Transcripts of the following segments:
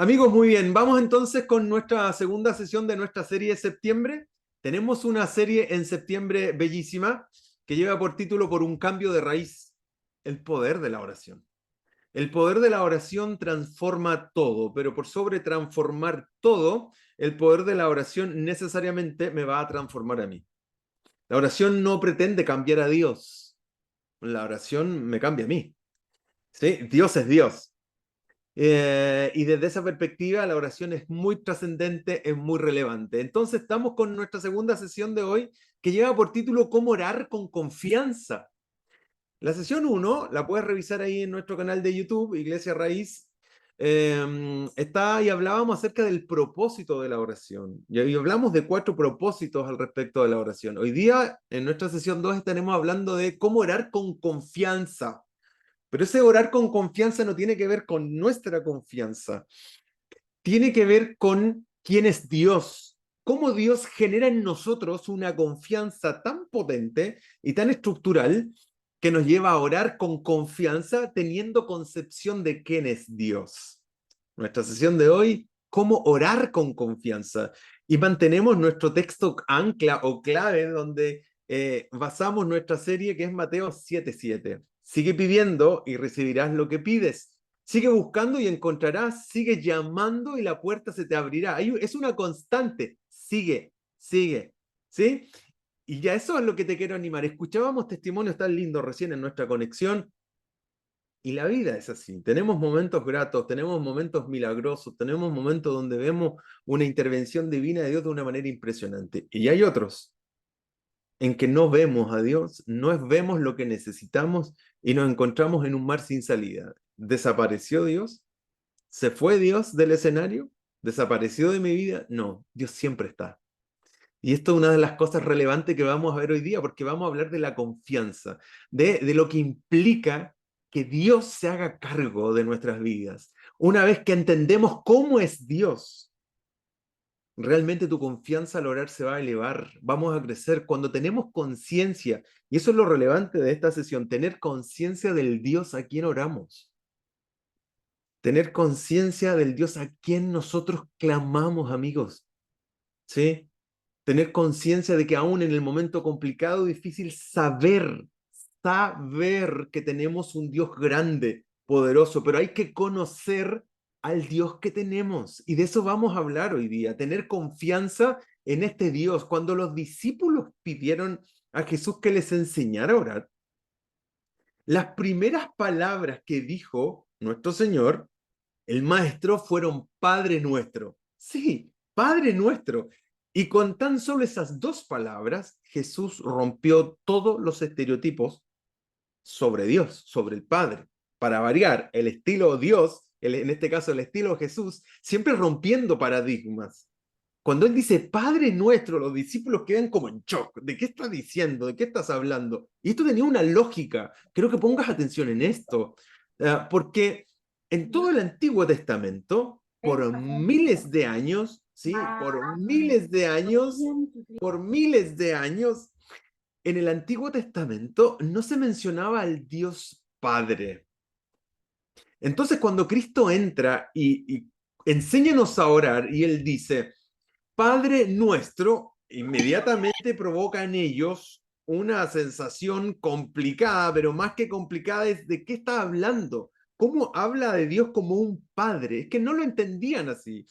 Amigos, muy bien. Vamos entonces con nuestra segunda sesión de nuestra serie de septiembre. Tenemos una serie en septiembre bellísima que lleva por título Por un cambio de raíz, el poder de la oración. El poder de la oración transforma todo, pero por sobre transformar todo, el poder de la oración necesariamente me va a transformar a mí. La oración no pretende cambiar a Dios. La oración me cambia a mí. ¿Sí? Dios es Dios. Y desde esa perspectiva, la oración es muy trascendente, es muy relevante. Entonces, estamos con nuestra segunda sesión de hoy, que lleva por título Cómo orar con confianza. La sesión uno la puedes revisar ahí en nuestro canal de YouTube, Iglesia Raíz. Está y hablábamos acerca del propósito de la oración. Y hablamos de 4 propósitos al respecto de la oración. Hoy día, en nuestra sesión 2 estaremos hablando de cómo orar con confianza. Pero ese orar con confianza no tiene que ver con nuestra confianza, tiene que ver con quién es Dios, cómo Dios genera en nosotros una confianza tan potente y tan estructural que nos lleva a orar con confianza teniendo concepción de quién es Dios. Nuestra sesión de hoy, cómo orar con confianza. Y mantenemos nuestro texto ancla o clave donde basamos nuestra serie, que es Mateo 7:7. Sigue pidiendo y recibirás lo que pides. Sigue buscando y encontrarás. Sigue llamando y la puerta se te abrirá. Es una constante. Sigue, sigue. ¿Sí? Y ya eso es lo que te quiero animar. Escuchábamos testimonios tan lindos recién en nuestra conexión. Y la vida es así. Tenemos momentos gratos, tenemos momentos milagrosos, tenemos momentos donde vemos una intervención divina de Dios de una manera impresionante. Y hay otros en que no vemos a Dios, no vemos lo que necesitamos y nos encontramos en un mar sin salida. ¿Desapareció Dios? ¿Se fue Dios del escenario? ¿Desapareció de mi vida? No, Dios siempre está. Y esto es una de las cosas relevantes que vamos a ver hoy día, porque vamos a hablar de la confianza, de lo que implica que Dios se haga cargo de nuestras vidas. Una vez que entendemos cómo es Dios, realmente tu confianza al orar se va a elevar, vamos a crecer cuando tenemos conciencia, y eso es lo relevante de esta sesión, tener conciencia del Dios a quien oramos, tener conciencia del Dios a quien nosotros clamamos, amigos, ¿sí? Tener conciencia de que aún en el momento complicado, difícil, saber que tenemos un Dios grande, poderoso, pero hay que conocer al Dios que tenemos. Y de eso vamos a hablar hoy día, tener confianza en este Dios. Cuando los discípulos pidieron a Jesús que les enseñara a orar, las primeras palabras que dijo nuestro Señor, el Maestro, fueron Padre nuestro. Sí, Padre nuestro. Y con tan solo esas 2 palabras, Jesús rompió todos los estereotipos sobre Dios, sobre el Padre. Para variar, el estilo Dios, en este caso el estilo Jesús, siempre rompiendo paradigmas. Cuando él dice Padre nuestro, los discípulos quedan como en shock. ¿De qué estás diciendo? ¿De qué estás hablando? Y esto tenía una lógica. Creo que pongas atención en esto. Porque en todo el Antiguo Testamento, por miles de años, ¿sí? Por miles de años, en el Antiguo Testamento no se mencionaba al Dios Padre. Entonces, cuando Cristo entra y enséñanos a orar, y él dice, Padre nuestro, inmediatamente provoca en ellos una sensación complicada, pero más que complicada es de qué está hablando. ¿Cómo habla de Dios como un padre? Es que no lo entendían así.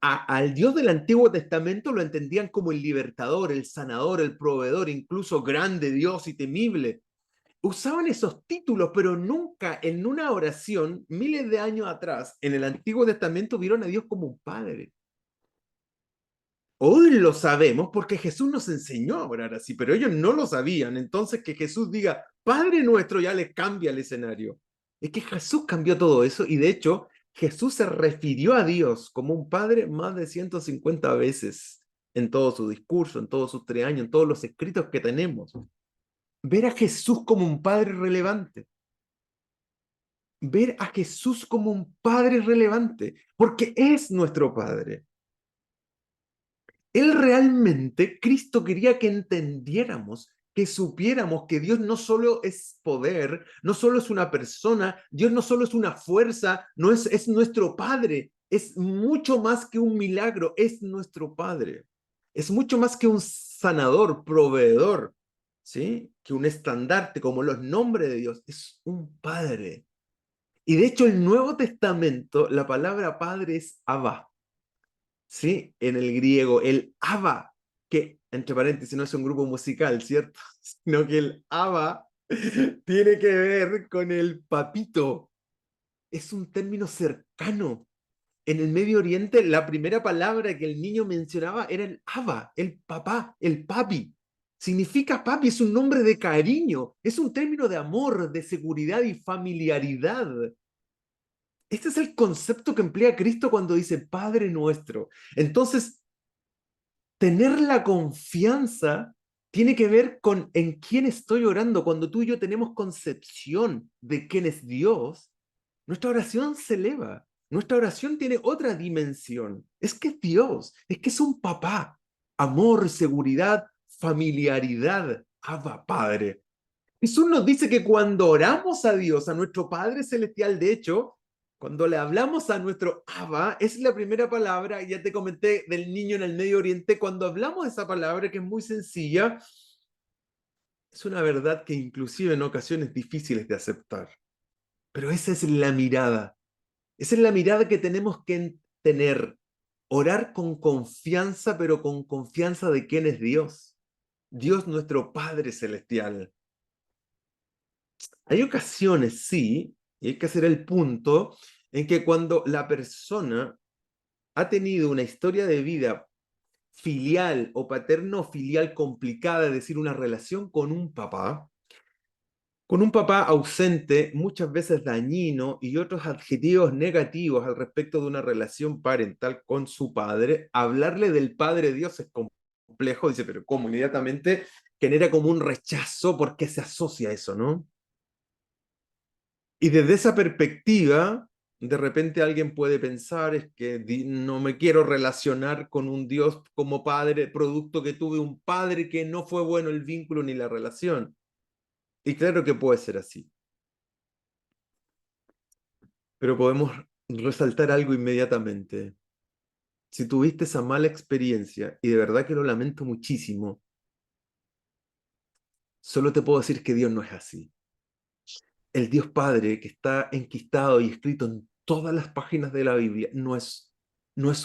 Al Dios del Antiguo Testamento lo entendían como el libertador, el sanador, el proveedor, incluso grande Dios y temible. Usaban esos títulos, pero nunca en una oración, miles de años atrás, en el Antiguo Testamento vieron a Dios como un padre. Hoy lo sabemos porque Jesús nos enseñó a orar así, pero ellos no lo sabían. Entonces que Jesús diga, Padre nuestro, ya les cambia el escenario. Es que Jesús cambió todo eso y de hecho Jesús se refirió a Dios como un padre más de 150 veces en todo su discurso, en todos sus 3 años, en todos los escritos que tenemos. Ver a Jesús como un padre relevante. Ver a Jesús como un padre relevante, porque es nuestro padre. Él realmente, Cristo quería que entendiéramos, que supiéramos que Dios no solo es poder, no solo es una persona, Dios no solo es una fuerza, no es nuestro Padre, es mucho más que un milagro, es nuestro Padre. Es mucho más que un sanador, proveedor, ¿sí? Que un estandarte, como los nombres de Dios. Es un Padre. Y de hecho, el Nuevo Testamento, la palabra Padre es Abba, ¿sí? En el griego, el Abba, que, entre paréntesis, no es un grupo musical, ¿cierto? Sino que el Abba tiene que ver con el papito. Es un término cercano. En el Medio Oriente, la primera palabra que el niño mencionaba era el Abba, el papá, el papi. Significa papi, es un nombre de cariño, es un término de amor, de seguridad y familiaridad. Este es el concepto que emplea Cristo cuando dice Padre nuestro. Entonces, tener la confianza tiene que ver con en quién estoy orando. Cuando tú y yo tenemos concepción de quién es Dios, nuestra oración se eleva. Nuestra oración tiene otra dimensión. Es que es Dios, es que es un papá. Amor, seguridad, familiaridad. Abba, Padre. Jesús nos dice que cuando oramos a Dios, a nuestro Padre Celestial, de hecho, cuando le hablamos a nuestro Abba, es la primera palabra, ya te comenté del niño en el Medio Oriente, cuando hablamos de esa palabra que es muy sencilla, es una verdad que inclusive en ocasiones difíciles de aceptar. Pero esa es la mirada. Esa es la mirada que tenemos que tener. Orar con confianza, pero con confianza de quién es Dios. Dios nuestro Padre Celestial. Hay ocasiones, sí, y hay que hacer el punto, en que cuando la persona ha tenido una historia de vida filial o paterno-filial complicada, es decir, una relación con un papá ausente, muchas veces dañino, y otros adjetivos negativos al respecto de una relación parental con su padre, hablarle del Padre Dios es complejo, dice, pero ¿cómo? Inmediatamente genera como un rechazo porque se asocia a eso, ¿no? Y desde esa perspectiva, de repente alguien puede pensar, es que no me quiero relacionar con un Dios como padre, producto que tuve un padre que no fue bueno el vínculo ni la relación. Y claro que puede ser así, pero podemos resaltar algo inmediatamente. Si tuviste esa mala experiencia, y de verdad que lo lamento muchísimo, solo te puedo decir que Dios no es así. El Dios Padre que está enquistado y escrito en todas las páginas de la Biblia no es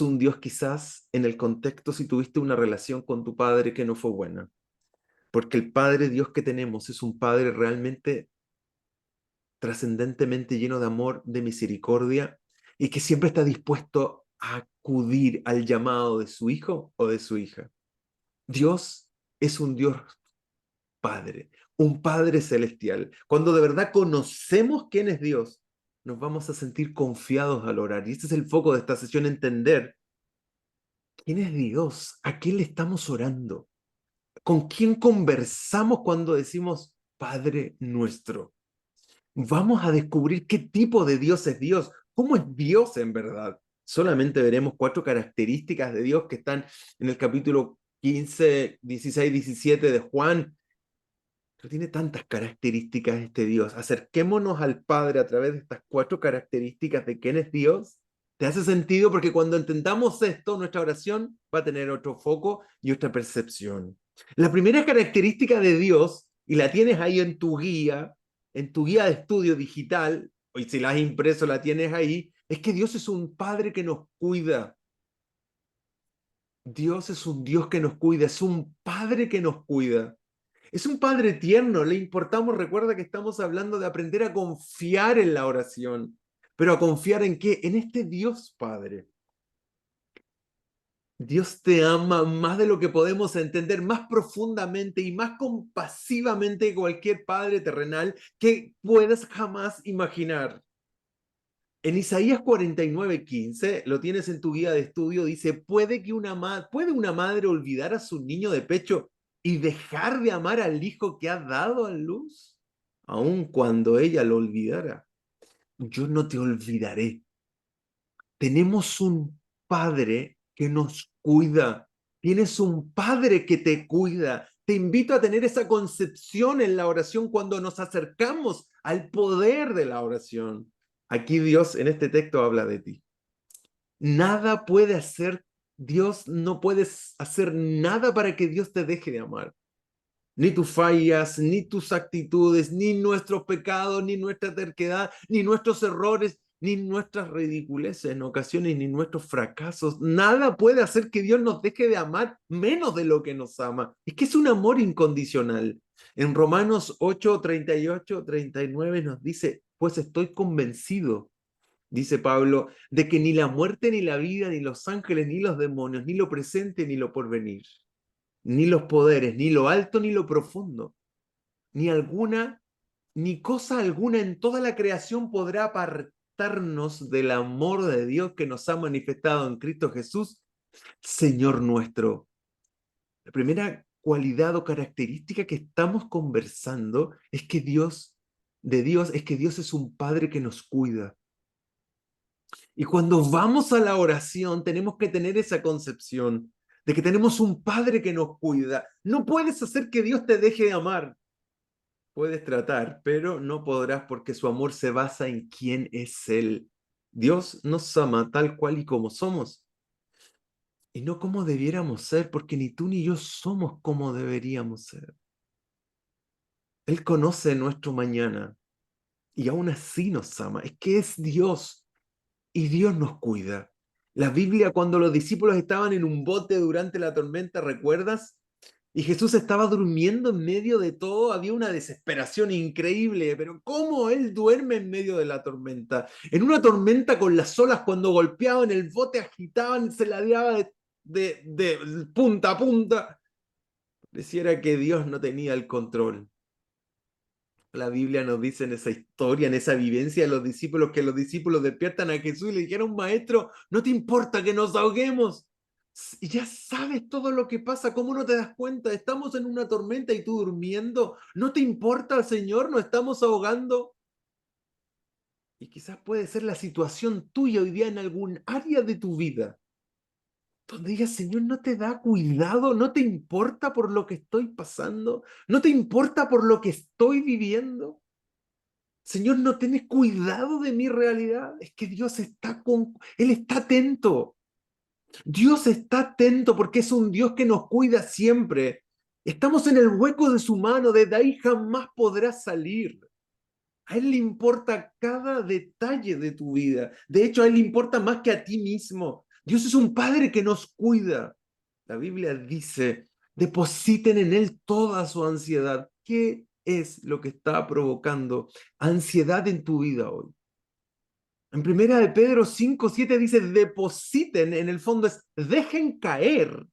un Dios quizás en el contexto si tuviste una relación con tu padre que no fue buena, porque el Padre Dios que tenemos es un Padre realmente trascendentemente lleno de amor, de misericordia y que siempre está dispuesto a acudir al llamado de su hijo o de su hija. Dios es un Dios Padre, un Padre celestial. Cuando de verdad conocemos quién es Dios, nos vamos a sentir confiados al orar. Y ese es el foco de esta sesión, entender quién es Dios, a quién le estamos orando, con quién conversamos cuando decimos Padre nuestro. Vamos a descubrir qué tipo de Dios es Dios, cómo es Dios en verdad. Solamente veremos 4 características de Dios que están en el capítulo 15, 16, 17 de Juan. Pero tiene tantas características este Dios. Acerquémonos al Padre a través de estas 4 características de quién es Dios. ¿Te hace sentido? Porque cuando intentamos esto, nuestra oración va a tener otro foco y otra percepción. La primera característica de Dios, y la tienes ahí en tu guía de estudio digital, y si la has impreso la tienes ahí, es que Dios es un Padre que nos cuida. Dios es un Dios que nos cuida, es un Padre que nos cuida. Es un padre tierno, le importamos, recuerda que estamos hablando de aprender a confiar en la oración, pero a confiar en qué? En este Dios Padre. Dios te ama más de lo que podemos entender, más profundamente y más compasivamente que cualquier padre terrenal que puedas jamás imaginar. En Isaías 49:15, lo tienes en tu guía de estudio, dice, ¿puede una madre olvidar a su niño de pecho y dejar de amar al hijo que ha dado a luz? Aun cuando ella lo olvidara, yo no te olvidaré. Tenemos un padre que nos cuida. Tienes un padre que te cuida. Te invito a tener esa concepción en la oración cuando nos acercamos al poder de la oración. Aquí Dios en este texto habla de ti. Nada puede hacer Dios, no puedes hacer nada para que Dios te deje de amar. Ni tus fallas, ni tus actitudes, ni nuestros pecados, ni nuestra terquedad, ni nuestros errores, ni nuestras ridiculeces en ocasiones, ni nuestros fracasos. Nada puede hacer que Dios nos deje de amar menos de lo que nos ama. Es que es un amor incondicional. En Romanos 8, 38, 39 nos dice, pues estoy convencido, dice Pablo, de que ni la muerte, ni la vida, ni los ángeles, ni los demonios, ni lo presente, ni lo porvenir, ni los poderes, ni lo alto, ni lo profundo, ni cosa alguna en toda la creación podrá apartarnos del amor de Dios que nos ha manifestado en Cristo Jesús, Señor nuestro. La primera cualidad o característica que estamos conversando es que Dios es un Padre que nos cuida. Y cuando vamos a la oración, tenemos que tener esa concepción de que tenemos un Padre que nos cuida. No puedes hacer que Dios te deje de amar. Puedes tratar, pero no podrás porque su amor se basa en quién es Él. Dios nos ama tal cual y como somos, y no como debiéramos ser, porque ni tú ni yo somos como deberíamos ser. Él conoce nuestro mañana y aún así nos ama. Es que es Dios y Dios nos cuida. La Biblia, cuando los discípulos estaban en un bote durante la tormenta, ¿recuerdas? Y Jesús estaba durmiendo en medio de todo, había una desesperación increíble, pero ¿cómo Él duerme en medio de la tormenta? En una tormenta con las olas cuando golpeaban el bote, agitaban, se ladeaba de punta a punta. Pareciera que Dios no tenía el control. La Biblia nos dice en esa historia, en esa vivencia de los discípulos, que los discípulos despiertan a Jesús y le dijeron, maestro, ¿no te importa que nos ahoguemos? Y ya sabes todo lo que pasa, ¿cómo no te das cuenta? Estamos en una tormenta y tú durmiendo. ¿No te importa, Señor? ¿No estamos ahogando? Y quizás puede ser la situación tuya hoy día en algún área de tu vida, donde digas, Señor, ¿no te da cuidado? ¿No te importa por lo que estoy pasando? ¿No te importa por lo que estoy viviendo? Señor, ¿no tienes cuidado de mi realidad? Es que Él está atento. Dios está atento porque es un Dios que nos cuida siempre. Estamos en el hueco de su mano, desde ahí jamás podrás salir. A Él le importa cada detalle de tu vida. De hecho, a Él le importa más que a ti mismo. Dios es un Padre que nos cuida. La Biblia dice, depositen en Él toda su ansiedad. ¿Qué es lo que está provocando ansiedad en tu vida hoy? En primera de Pedro 5:7 dice, depositen, en el fondo es, dejen caer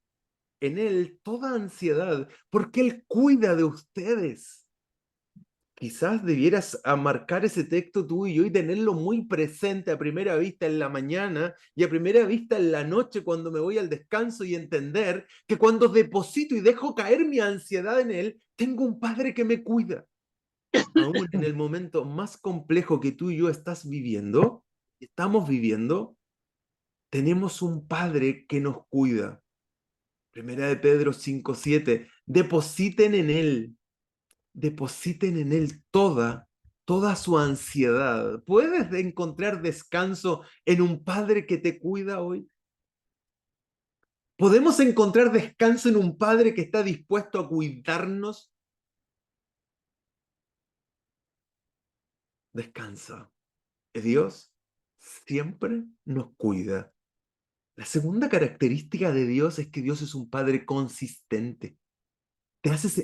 en Él toda ansiedad, porque Él cuida de ustedes. Quizás debieras marcar ese texto tú y yo y tenerlo muy presente a primera vista en la mañana y a primera vista en la noche cuando me voy al descanso, y entender que cuando deposito y dejo caer mi ansiedad en Él, tengo un Padre que me cuida. Aún en el momento más complejo que tú y yo estamos viviendo, tenemos un Padre que nos cuida. Primera de Pedro 5:7, depositen en Él toda su ansiedad. ¿Puedes encontrar descanso en un Padre que te cuida hoy? ¿Podemos encontrar descanso en un Padre que está dispuesto a cuidarnos? Descansa. Dios siempre nos cuida. La segunda característica de Dios es que Dios es un Padre consistente.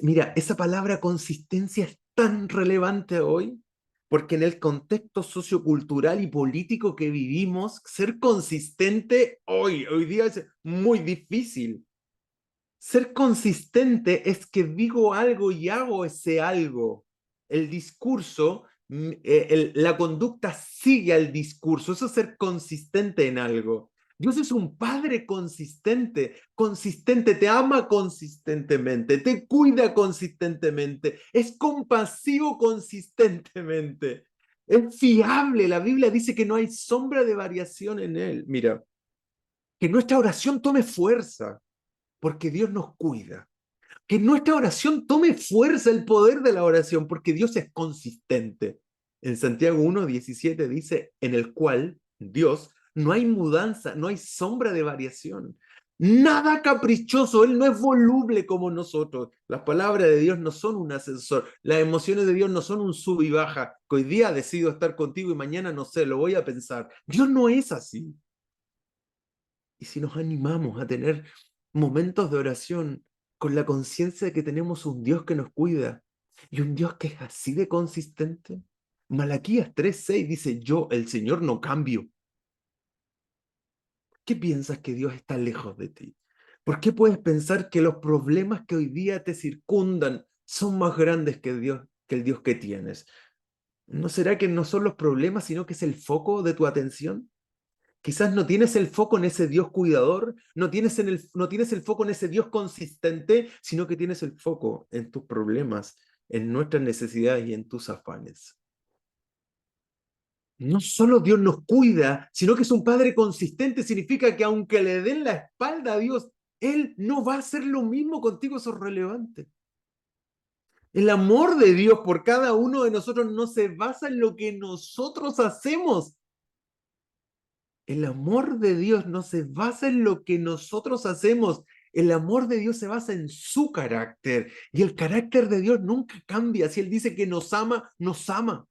Mira, esa palabra consistencia es tan relevante hoy, porque en el contexto sociocultural y político que vivimos, ser consistente hoy día es muy difícil. Ser consistente es que digo algo y hago ese algo. El discurso, la conducta sigue al discurso. Eso es ser consistente en algo. Dios es un Padre consistente, te ama consistentemente, te cuida consistentemente, es compasivo consistentemente, es fiable. La Biblia dice que no hay sombra de variación en Él. Mira, que nuestra oración tome fuerza porque Dios nos cuida. Que nuestra oración tome fuerza, el poder de la oración, porque Dios es consistente. En Santiago 1:17 dice, en el cual Dios No hay mudanza, no hay sombra de variación. Nada caprichoso, Él no es voluble como nosotros. Las palabras de Dios no son un ascensor, las emociones de Dios no son un sub y baja, que hoy día decido estar contigo y mañana no sé, lo voy a pensar. Dios no es así. Y si nos animamos a tener momentos de oración con la conciencia de que tenemos un Dios que nos cuida y un Dios que es así de consistente. Malaquías 3:6 dice, yo, el Señor, no cambio. ¿Qué piensas que Dios está lejos de ti? ¿Por qué puedes pensar que los problemas que hoy día te circundan son más grandes que Dios, que el Dios que tienes? ¿No será que no son los problemas, sino que es el foco de tu atención? Quizás no tienes el foco en ese Dios cuidador, no tienes el foco en ese Dios consistente, sino que tienes el foco en tus problemas, en nuestras necesidades y en tus afanes. No solo Dios nos cuida, sino que es un Padre consistente, significa que aunque le den la espalda a Dios, Él no va a hacer lo mismo contigo, eso es relevante. El amor de Dios por cada uno de nosotros no se basa en lo que nosotros hacemos. El amor de Dios no se basa en lo que nosotros hacemos. El amor de Dios se basa en su carácter. Y el carácter de Dios nunca cambia. Si Él dice que nos ama, nos ama.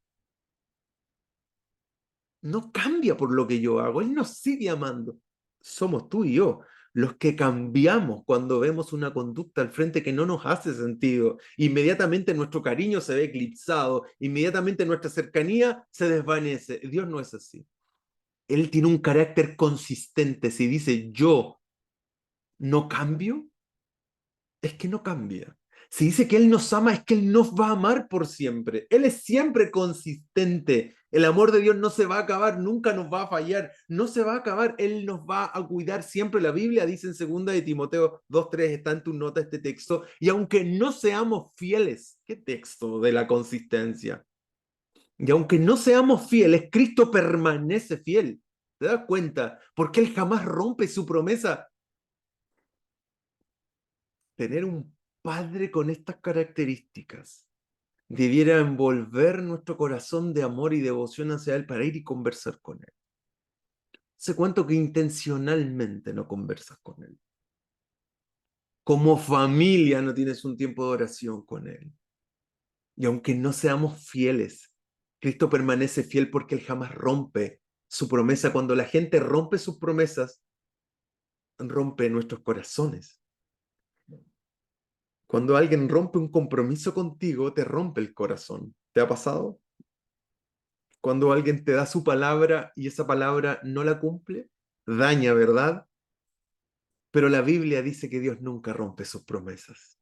No cambia por lo que yo hago. Él nos sigue amando. Somos tú y yo los que cambiamos cuando vemos una conducta al frente que no nos hace sentido. Inmediatamente nuestro cariño se ve eclipsado. Inmediatamente nuestra cercanía se desvanece. Dios no es así. Él tiene un carácter consistente. Si dice yo no cambio, es que no cambia. Si dice que Él nos ama, es que Él nos va a amar por siempre. Él es siempre consistente. El amor de Dios no se va a acabar, nunca nos va a fallar, no se va a acabar. Él nos va a cuidar siempre. La Biblia dice en 2 de Timoteo 2:3, está en tu nota este texto, y aunque no seamos fieles, ¿qué texto de la consistencia? Y aunque no seamos fieles, Cristo permanece fiel. ¿Te das cuenta? Porque Él jamás rompe su promesa. Tener un padre con estas características debiera envolver nuestro corazón de amor y devoción hacia Él para ir y conversar con Él. ¿Hace cuánto que intencionalmente no conversas con Él? Como familia no tienes un tiempo de oración con Él. Y aunque no seamos fieles, Cristo permanece fiel porque Él jamás rompe su promesa. Cuando la gente rompe sus promesas, rompe nuestros corazones. Cuando alguien rompe un compromiso contigo, te rompe el corazón. ¿Te ha pasado? Cuando alguien te da su palabra y esa palabra no la cumple, daña, ¿verdad? Pero la Biblia dice que Dios nunca rompe sus promesas.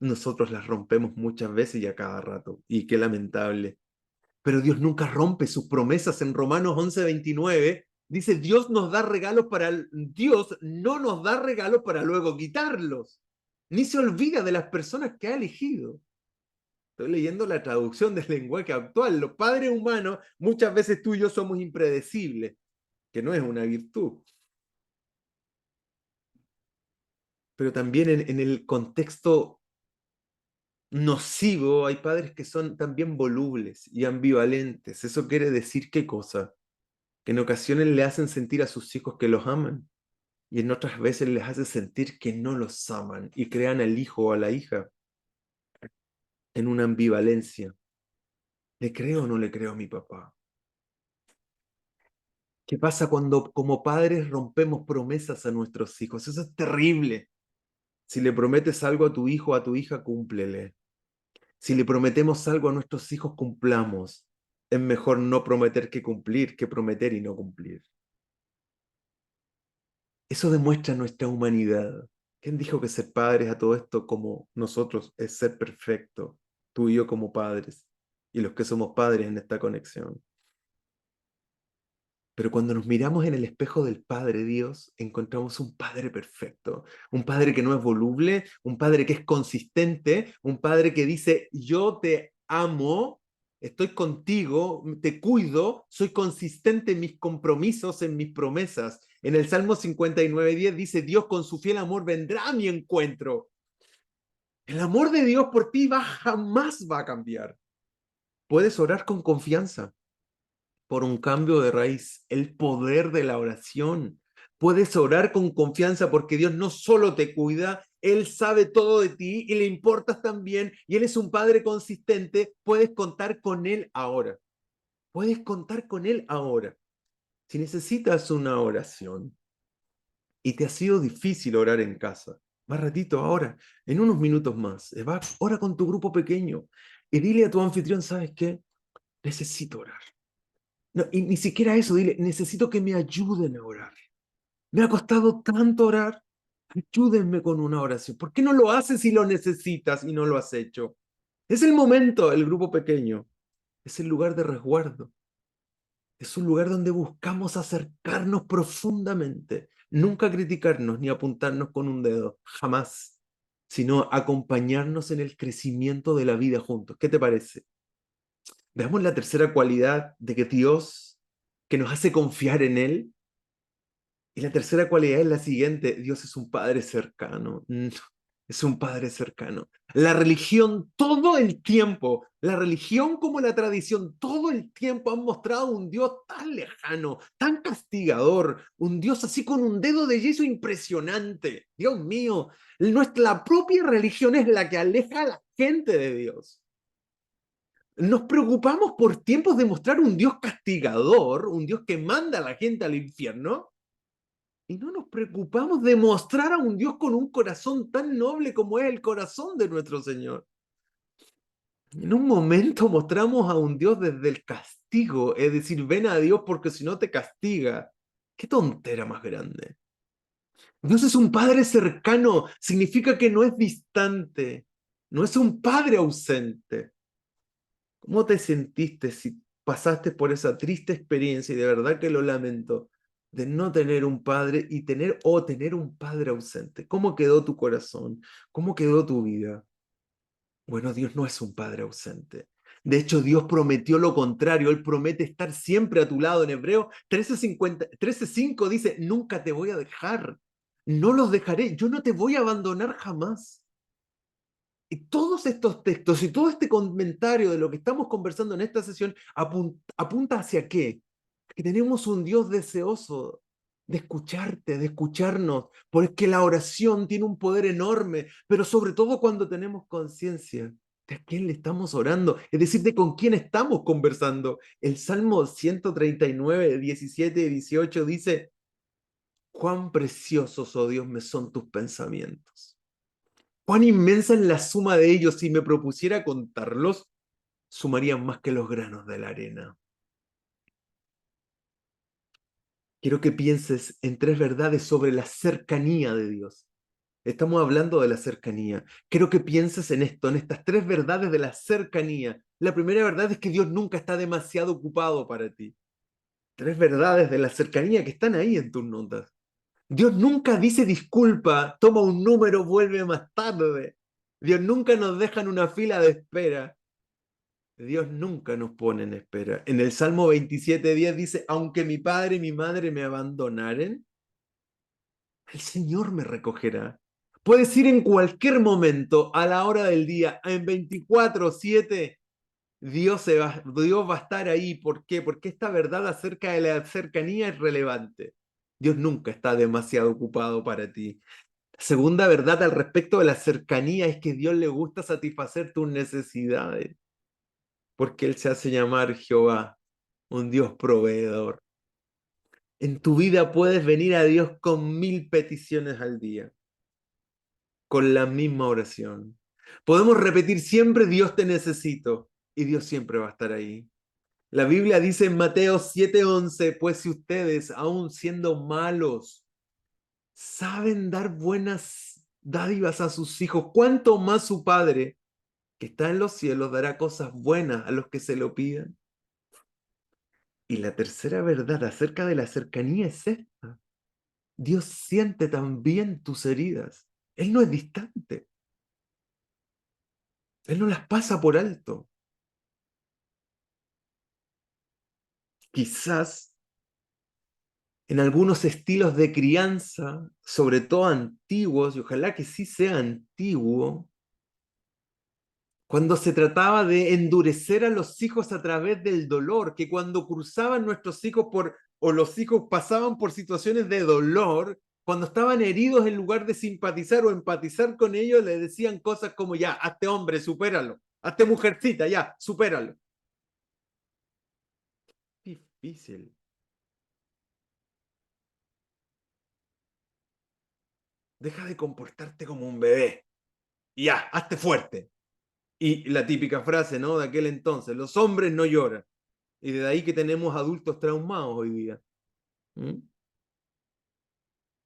Nosotros las rompemos muchas veces y a cada rato. Y qué lamentable. Pero Dios nunca rompe sus promesas. En Romanos 11:29 dice, Dios no nos da regalos para luego quitarlos. Ni se olvida de las personas que ha elegido. Estoy leyendo la traducción del lenguaje actual. Los padres humanos, muchas veces tú y yo somos impredecibles, que no es una virtud. Pero también en el contexto nocivo hay padres que son también volubles y ambivalentes. ¿Eso quiere decir qué cosa? Que en ocasiones le hacen sentir a sus hijos que los aman y en otras veces les hace sentir que no los aman y crean al hijo o a la hija en una ambivalencia. ¿Le creo o no le creo a mi papá? ¿Qué pasa cuando como padres rompemos promesas a nuestros hijos? Eso es terrible. Si le prometes algo a tu hijo o a tu hija, cúmplele. Si le prometemos algo a nuestros hijos, cumplamos. Es mejor no prometer que cumplir, que prometer y no cumplir. Eso demuestra nuestra humanidad. ¿Quién dijo que ser padres a todo esto como nosotros es ser perfecto? Tú y yo como padres y los que somos padres en esta conexión. Pero cuando nos miramos en el espejo del Padre Dios, encontramos un Padre perfecto, un Padre que no es voluble, un Padre que es consistente, un Padre que dice, yo te amo, estoy contigo, te cuido, soy consistente en mis compromisos, en mis promesas. En el Salmo 59:10 dice, Dios con su fiel amor vendrá a mi encuentro. El amor de Dios por ti jamás va a cambiar. Puedes orar con confianza. por un cambio de raíz, el poder de la oración. Puedes orar con confianza porque Dios no solo te cuida, Él sabe todo de ti y le importas también y Él es un Padre consistente. Puedes contar con Él ahora. Puedes contar con Él ahora. Si necesitas una oración y te ha sido difícil orar en casa, más ratito ahora, en unos minutos más, ora con tu grupo pequeño y dile a tu anfitrión, ¿sabes qué? Necesito orar. No, y ni siquiera eso, dile, necesito que me ayuden a orar. Me ha costado tanto orar. Ayúdenme con una oración. ¿Por qué no lo haces si lo necesitas y no lo has hecho? Es el momento, el grupo pequeño. Es el lugar de resguardo. Es un lugar donde buscamos acercarnos profundamente. Nunca criticarnos ni apuntarnos con un dedo. Jamás. Sino acompañarnos en el crecimiento de la vida juntos. ¿Qué te parece? Veamos la tercera cualidad de que Dios, que nos hace confiar en Él. Y la tercera cualidad es la siguiente: Dios es un Padre cercano. Es un Padre cercano. La religión todo el tiempo, la religión como la tradición todo el tiempo han mostrado un Dios tan lejano, tan castigador, un Dios así con un dedo de yeso impresionante. Dios mío, la propia religión es la que aleja a la gente de Dios. Nos preocupamos por tiempos de mostrar un Dios castigador, un Dios que manda a la gente al infierno, y no nos preocupamos de mostrar a un Dios con un corazón tan noble como es el corazón de nuestro Señor. En un momento mostramos a un Dios desde el castigo, es decir, ven a Dios porque si no te castiga. Qué tontera más grande. Dios es un Padre cercano, significa que no es distante, no es un Padre ausente. ¿Cómo te sentiste si pasaste por esa triste experiencia, y de verdad que lo lamento, de no tener un padre y tener un padre ausente? ¿Cómo quedó tu corazón? ¿Cómo quedó tu vida? Bueno, Dios no es un padre ausente. De hecho, Dios prometió lo contrario. Él promete estar siempre a tu lado. En Hebreo 13:5 dice, nunca te voy a dejar. No los dejaré. Yo no te voy a abandonar jamás. Y todos estos textos y todo este comentario de lo que estamos conversando en esta sesión apunta hacia qué? Que tenemos un Dios deseoso de escucharte, de escucharnos, porque la oración tiene un poder enorme, pero sobre todo cuando tenemos conciencia de a quién le estamos orando, es decir, de con quién estamos conversando. El Salmo 139, 17 y 18 dice, cuán preciosos, oh Dios, me son tus pensamientos. Cuán inmensa es la suma de ellos. Si me propusiera contarlos, sumarían más que los granos de la arena. Quiero que pienses en tres verdades sobre la cercanía de Dios. Estamos hablando de la cercanía. Quiero que pienses en esto, en estas tres verdades de la cercanía. La primera verdad es que Dios nunca está demasiado ocupado para ti. Tres verdades de la cercanía que están ahí en tus notas. Dios nunca dice disculpa, toma un número, vuelve más tarde. Dios nunca nos deja en una fila de espera. Dios nunca nos pone en espera. En el Salmo 27:10 dice, aunque mi padre y mi madre me abandonaren, el Señor me recogerá. Puedes ir en cualquier momento, a la hora del día, en 24/7, Dios va a estar ahí. ¿Por qué? Porque esta verdad acerca de la cercanía es relevante. Dios nunca está demasiado ocupado para ti. La segunda verdad al respecto de la cercanía es que Dios le gusta satisfacer tus necesidades, porque Él se hace llamar Jehová, un Dios proveedor. En tu vida puedes venir a Dios con 1000 peticiones al día, con la misma oración. Podemos repetir siempre, Dios te necesito, y Dios siempre va a estar ahí. La Biblia dice en Mateo 7:11, pues si ustedes, aun siendo malos, saben dar buenas dádivas a sus hijos, ¿cuánto más su Padre, que está en los cielos, dará cosas buenas a los que se lo pidan? Y la tercera verdad acerca de la cercanía es esta. Dios siente también tus heridas. Él no es distante. Él no las pasa por alto. Quizás en algunos estilos de crianza, sobre todo antiguos, y ojalá que sí sea antiguo, cuando se trataba de endurecer a los hijos a través del dolor, que cuando cruzaban nuestros hijos o los hijos pasaban por situaciones de dolor, cuando estaban heridos, en lugar de simpatizar o empatizar con ellos, le decían cosas como, ya, hazte hombre, supéralo, hazte mujercita, ya, supéralo. Difícil. Deja de comportarte como un bebé. Y ya, hazte fuerte. Y la típica frase, ¿no? De aquel entonces, los hombres no lloran. Y de ahí que tenemos adultos traumados hoy día. ¿Mm?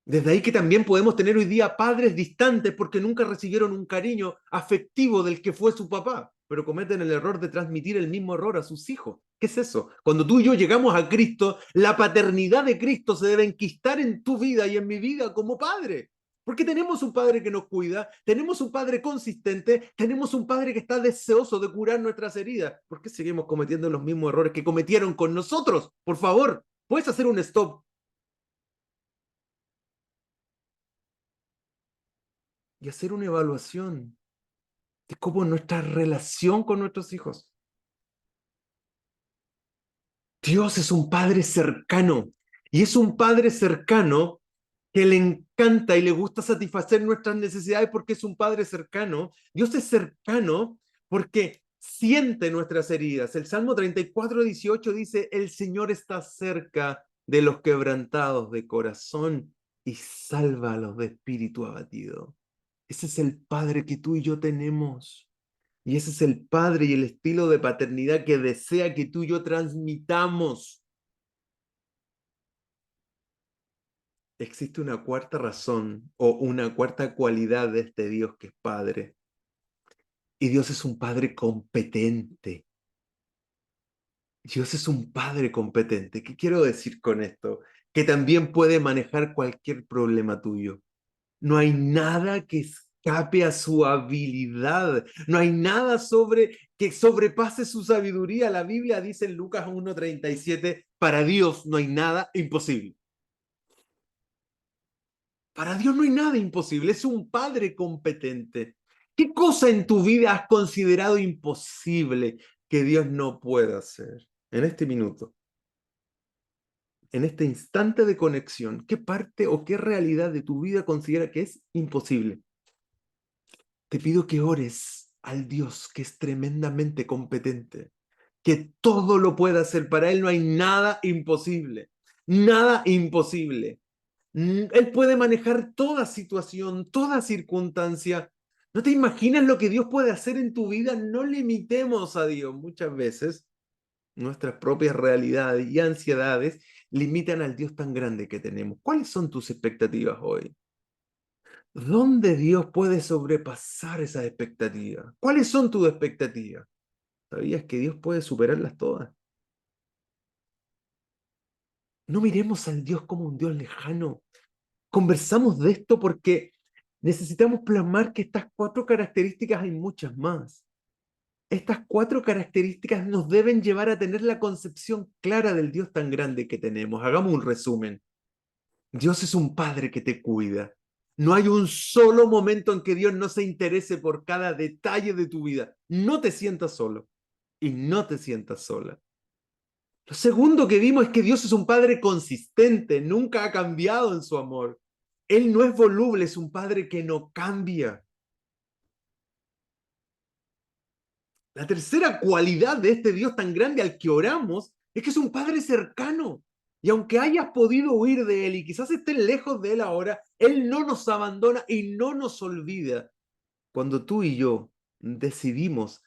Desde ahí que también podemos tener hoy día padres distantes porque nunca recibieron un cariño afectivo del que fue su papá, pero cometen el error de transmitir el mismo error a sus hijos. ¿Qué es eso? Cuando tú y yo llegamos a Cristo, la paternidad de Cristo se debe enquistar en tu vida y en mi vida como padre. Porque tenemos un padre que nos cuida, tenemos un padre consistente, tenemos un padre que está deseoso de curar nuestras heridas. ¿Por qué seguimos cometiendo los mismos errores que cometieron con nosotros? Por favor, ¿puedes hacer un stop y hacer una evaluación de cómo nuestra relación con nuestros hijos? Dios es un padre cercano y es un padre cercano que le encanta y le gusta satisfacer nuestras necesidades porque es un padre cercano. Dios es cercano porque siente nuestras heridas. El Salmo 34:18 dice, el Señor está cerca de los quebrantados de corazón y salva a los de espíritu abatido. Ese es el padre que tú y yo tenemos. Y ese es el padre y el estilo de paternidad que desea que tú y yo transmitamos. Existe una cuarta razón o una cuarta cualidad de este Dios que es padre. Y Dios es un padre competente. Dios es un padre competente. ¿Qué quiero decir con esto? Que también puede manejar cualquier problema tuyo. No hay nada que escape a su habilidad. No hay nada que sobrepase su sabiduría. La Biblia dice en Lucas 1:37, para Dios no hay nada imposible. Para Dios no hay nada imposible. Es un Padre competente. ¿Qué cosa en tu vida has considerado imposible que Dios no pueda hacer? En este minuto, en este instante de conexión, ¿qué parte o qué realidad de tu vida considera que es imposible? Te pido que ores al Dios que es tremendamente competente, que todo lo puede hacer. Para Él no hay nada imposible, nada imposible. Él puede manejar toda situación, toda circunstancia. ¿No te imaginas lo que Dios puede hacer en tu vida? No limitemos a Dios. Muchas veces nuestras propias realidades y ansiedades limitan al Dios tan grande que tenemos. ¿Cuáles son tus expectativas hoy? ¿Dónde Dios puede sobrepasar esas expectativas? ¿Cuáles son tus expectativas? ¿Sabías que Dios puede superarlas todas? No miremos al Dios como un Dios lejano. Conversamos de esto porque necesitamos plasmar que estas cuatro características hay muchas más. Estas cuatro características nos deben llevar a tener la concepción clara del Dios tan grande que tenemos. Hagamos un resumen. Dios es un padre que te cuida. No hay un solo momento en que Dios no se interese por cada detalle de tu vida. No te sientas solo y no te sientas sola. Lo segundo que vimos es que Dios es un padre consistente, nunca ha cambiado en su amor. Él no es voluble, es un padre que no cambia. La tercera cualidad de este Dios tan grande al que oramos es que es un padre cercano. Y aunque hayas podido huir de Él y quizás estés lejos de Él ahora, Él no nos abandona y no nos olvida. Cuando tú y yo decidimos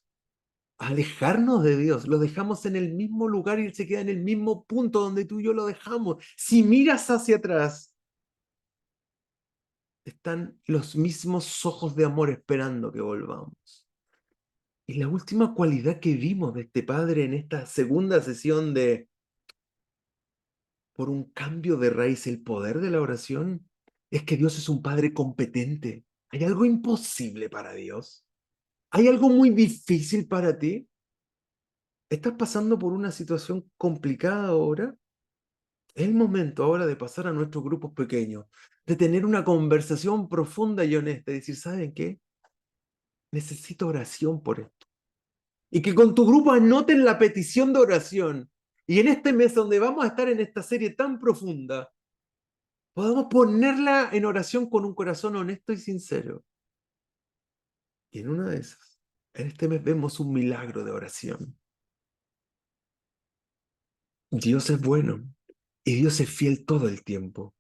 alejarnos de Dios, lo dejamos en el mismo lugar y Él se queda en el mismo punto donde tú y yo lo dejamos. Si miras hacia atrás, están los mismos ojos de amor esperando que volvamos. Y la última cualidad que vimos de este Padre en esta segunda sesión de por un cambio de raíz, el poder de la oración, es que Dios es un Padre competente. ¿Hay algo imposible para Dios? ¿Hay algo muy difícil para ti? ¿Estás pasando por una situación complicada ahora? Es el momento ahora de pasar a nuestros grupos pequeños, de tener una conversación profunda y honesta y decir, ¿saben qué? Necesito oración por esto. y que con tu grupo anoten la petición de oración. Y en este mes donde vamos a estar en esta serie tan profunda, podamos ponerla en oración con un corazón honesto y sincero. Y en una de esas, en este mes vemos un milagro de oración. Dios es bueno y Dios es fiel todo el tiempo.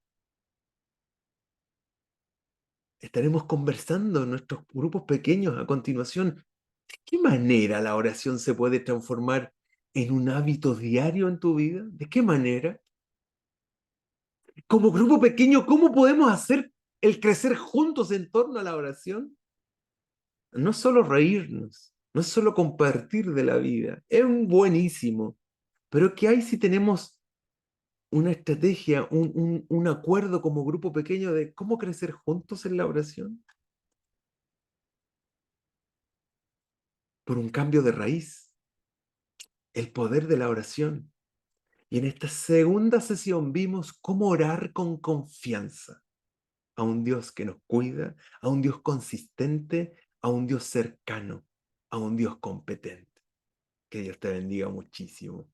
Estaremos conversando en nuestros grupos pequeños a continuación. ¿De qué manera la oración se puede transformar en un hábito diario en tu vida? ¿De qué manera? Como grupo pequeño, ¿cómo podemos hacer el crecer juntos en torno a la oración? No solo reírnos, no solo compartir de la vida, es un buenísimo, pero ¿qué hay si tenemos una estrategia, un acuerdo como grupo pequeño de cómo crecer juntos en la oración? Por un cambio de raíz, el poder de la oración. Y en esta segunda sesión vimos cómo orar con confianza a un Dios que nos cuida, a un Dios consistente, a un Dios cercano, a un Dios competente. Que Dios te bendiga muchísimo.